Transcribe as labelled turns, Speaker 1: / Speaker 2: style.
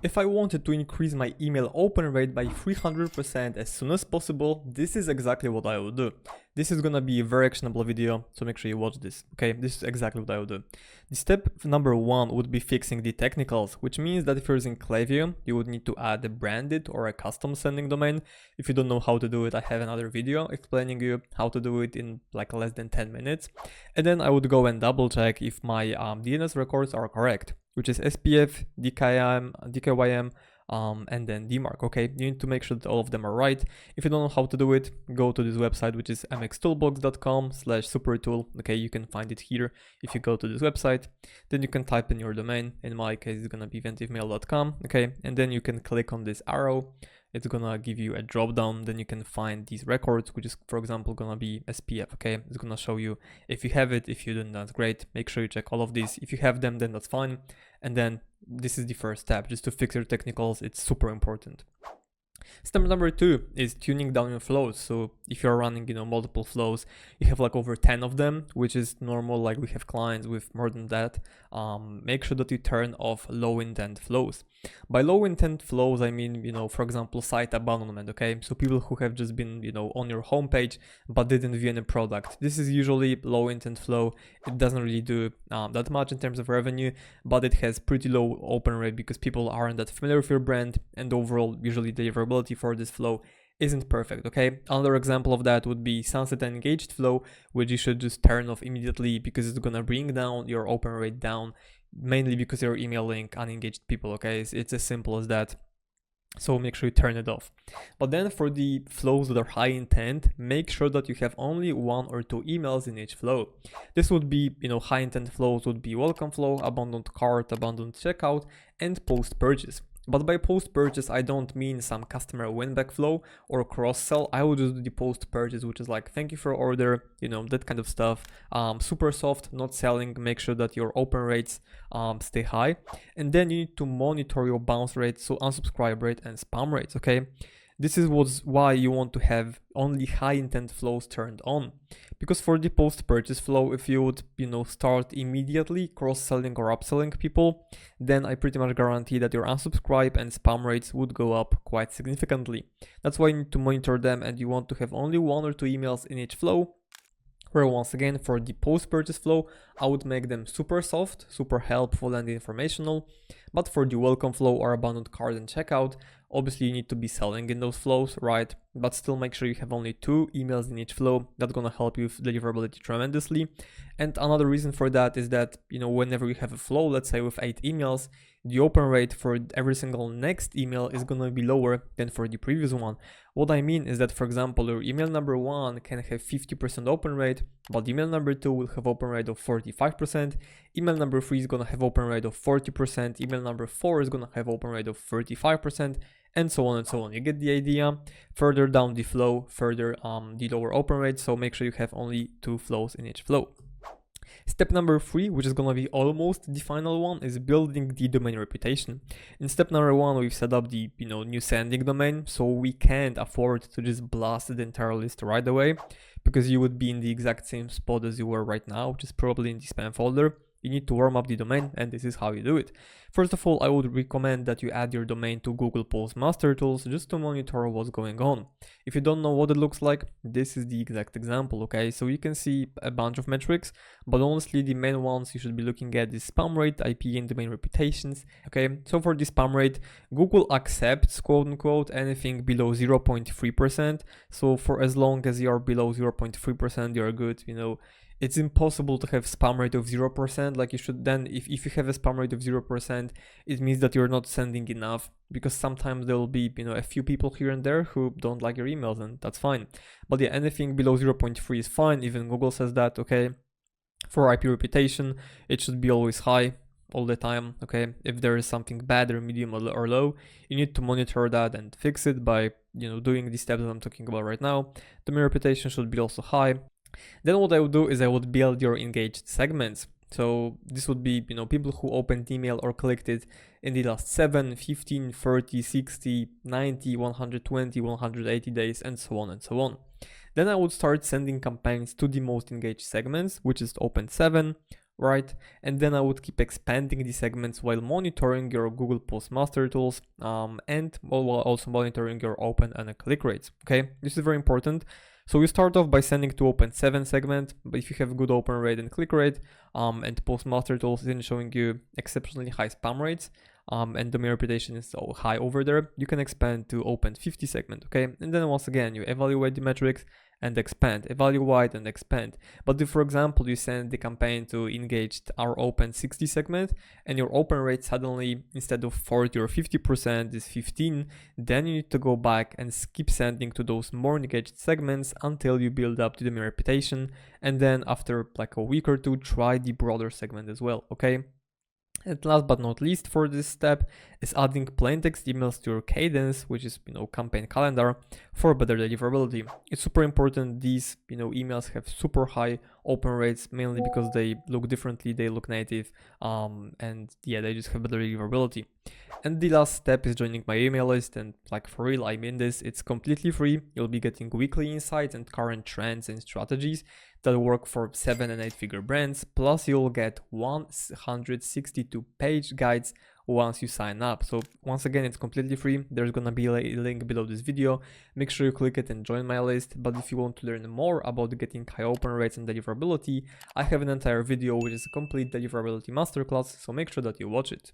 Speaker 1: If I wanted to increase my email open rate by 300% as soon as possible, this is exactly what I would do. This is gonna be a very actionable video, so make sure you watch this, okay? This is exactly what I would do. The step number 1 would be fixing the technicals, which means that if you're using Klaviyo, you would need to add a branded or a custom sending domain. If you don't know how to do it, I have another video explaining you how to do it in like less than 10 minutes. And then I would go and double check if my DNS records are correct, which is SPF, DKYM, and then DMARC, okay? You need to make sure that all of them are right. If you don't know how to do it, go to this website, which is mxtoolbox.com/supertool, okay? You can find it here if you go to this website. Then you can type in your domain. In my case, it's gonna be ventivemail.com, okay? And then you can click on this arrow. It's gonna give you a drop down, then you can find these records, which is for example gonna be SPF, okay? It's gonna show you if you have it. If you don't, that's great. Make sure you check all of these. If you have them, then that's fine. And then this is the first step, just to fix your technicals. It's super important. Step number 2 is tuning down your flows. So if you're running, multiple flows, you have like over 10 of them, which is normal. Like we have clients with more than that. Make sure that you turn off low intent flows. By low intent flows, I mean, for example, site abandonment, okay? So people who have just been, on your homepage, but didn't view any product. This is usually low intent flow. It doesn't really do that much in terms of revenue, but it has pretty low open rate because people aren't that familiar with your brand, and overall, usually deliverability for this flow isn't perfect, okay? Another example of that would be sunset and engaged flow, which you should just turn off immediately because it's gonna bring down your open rate down, mainly because you're emailing unengaged people, okay? It's as simple as that. So make sure you turn it off. But then for the flows that are high intent, make sure that you have only 1 or 2 emails in each flow. This would be, high intent flows would be welcome flow, abandoned cart, abandoned checkout, and post purchase. But by post purchase, I don't mean some customer win back flow or cross sell. I would just do the post purchase, which is like, thank you for your order, that kind of stuff. Super soft, not selling. Make sure that your open rates stay high. And then you need to monitor your bounce rates, so unsubscribe rate and spam rates, okay? This is why you want to have only high intent flows turned on. Because for the post purchase flow, if you would, start immediately cross-selling or upselling people, then I pretty much guarantee that your unsubscribe and spam rates would go up quite significantly. That's why you need to monitor them, and you want to have only 1 or 2 emails in each flow. Where once again, for the post-purchase flow, I would make them super soft, super helpful and informational. But for the welcome flow or abandoned cart and checkout, obviously you need to be selling in those flows, right? But still make sure you have only 2 emails in each flow. That's gonna help you with deliverability tremendously. And another reason for that is that, whenever you have a flow, let's say with 8 emails, the open rate for every single next email is gonna be lower than for the previous one. What I mean is that, for example, your email number 1 can have 50% open rate, but email number 2 will have open rate of 45%. Email number 3 is gonna have open rate of 40%. Email number 4 is gonna have open rate of 35%. And so on and so on. You get the idea. Further down the flow, further the lower open rate. So make sure you have only 2 flows in each flow. Step number 3, which is gonna be almost the final one, is building the domain reputation. In step number 1, we've set up the new sending domain, so we can't afford to just blast the entire list right away, because you would be in the exact same spot as you were right now, which is probably in the spam folder. You need to warm up the domain, and this is how you do it. First of all, I would recommend that you add your domain to Google Post Master Tools just to monitor what's going on. If you don't know what it looks like, this is the exact example, okay? So you can see a bunch of metrics, but honestly, the main ones you should be looking at is spam rate, IP, and domain reputations, okay? So for the spam rate, Google accepts, quote unquote, anything below 0.3%. So for as long as you're below 0.3%, you're good, It's impossible to have spam rate of 0%. Like you should then, if you have a spam rate of 0%, it means that you're not sending enough, because sometimes there will be, a few people here and there who don't like your emails, and that's fine. But yeah, anything below 0.3 is fine. Even Google says that, okay? For IP reputation, it should be always high all the time, okay? If there is something bad or medium or low, you need to monitor that and fix it by, doing the steps that I'm talking about right now. Domain reputation should be also high. Then what I would do is I would build your engaged segments. So this would be, people who opened email or clicked it in the last 7, 15, 30, 60, 90, 120, 180 days, and so on and so on. Then I would start sending campaigns to the most engaged segments, which is open 7, right? And then I would keep expanding these segments while monitoring your Google Post Master tools, and while also monitoring your open and click rates. Okay, this is very important. So you start off by sending to open 7 segment, but if you have good open rate and click rate, and Post Master tools isn't showing you exceptionally high spam rates, and domain reputation is so high over there, you can expand to open 50 segment. Okay, and then once again you evaluate the metrics and expand, evaluate and expand. But if, for example, you send the campaign to engaged or open 60 segment and your open rate suddenly, instead of 40 or 50%, is 15, then you need to go back and keep sending to those more engaged segments until you build up to the reputation. And then after like a week or two, try the broader segment as well. Okay. And last but not least for this step is adding plain text emails to your cadence, which is, campaign calendar, for better deliverability. It's super important. These, emails have super high open rates, mainly because they look differently, they look native, and yeah, they just have better deliverability. And the last step is joining my email list, and like for real, I mean this, it's completely free. You'll be getting weekly insights and current trends and strategies that work for 7 and 8 figure brands, plus you'll get 162 page guides once you sign up. So once again, it's completely free. There's gonna be a link below this video. Make sure you click it and join my list. But if you want to learn more about getting high open rates and deliverability, I have an entire video which is a complete deliverability masterclass, so make sure that you watch it.